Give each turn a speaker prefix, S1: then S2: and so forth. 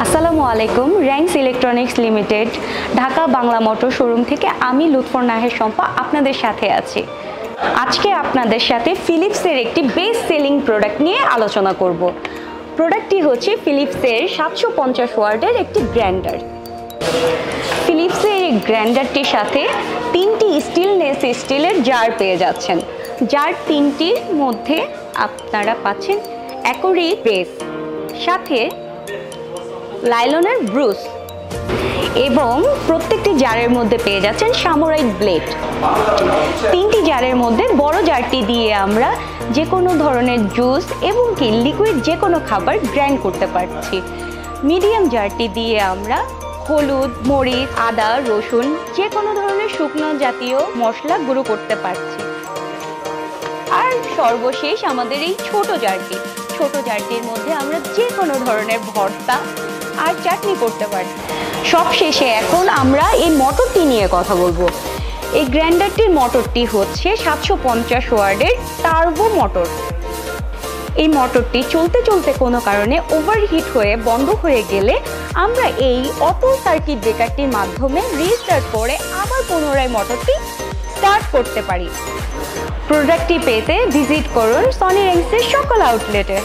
S1: আসসালামু আলাইকুম। Ranks electronics limited Dhaka Bangla motor showroom থেকে আমি লুৎফর নাহের শম্পা আপনাদের সাথে আছি। আজকে আপনাদের সাথে ফিলিপসের একটি বেস্ট সেলিং প্রোডাক্ট নিয়ে আলোচনা করব। প্রোডাক্টটি হচ্ছে ফিলিপসের 750 ওয়াটের একটি গ্রাইন্ডার। ফিলিপসের এই গ্রাইন্ডারটির সাথে তিনটি স্টেনলেস স্টিলের জার পেয়ে যাচ্ছেন। জার তিনটির মধ্যে আপনারা পাচ্ছেন অ্যাকোরি বেস, সাথে লাইলনের ব্রুশ এবং প্রত্যেকটি জারের মধ্যে পেয়ে যাচ্ছেন সামুরাই ব্লেড। তিনটি জারের মধ্যে বড় জারটি দিয়ে আমরা যে কোনো ধরনের জুস এবং কি লিকুইড যে কোনো খাবার গ্রাইন্ড করতে পারছি। মিডিয়াম জারটি দিয়ে আমরা হলুদ, মরিচ, আদা, রসুন যে কোনো ধরনের শুকনো জাতীয় মশলা গুঁড়ো করতে পারছি। আর সর্বশেষ আমাদের এই ছোট জারটির মধ্যে আমরা যে কোনো ধরনের ভর্তা আর চাটনি করতে পারি। সবশেষে এখন আমরা এই মোটরটি নিয়ে কথা বলবো। এই গ্রাইন্ডারটির মোটরটি হচ্ছে 750 ওয়াটের টার্বো মোটর। এই মোটরটি চলতে চলতে কোনো কারণে ওভারহিট হয়ে বন্ধ হয়ে গেলে আমরা এই অটো সার্কিট ব্রেকারটির মাধ্যমে রিস্টার্ট করে আবার পুনরায় মোটরটি স্টার্ট করতে পারি। প্রোডাক্টটি পেতে ভিজিট করুন সনি র্যাঙ্কসের সকল আউটলেটে।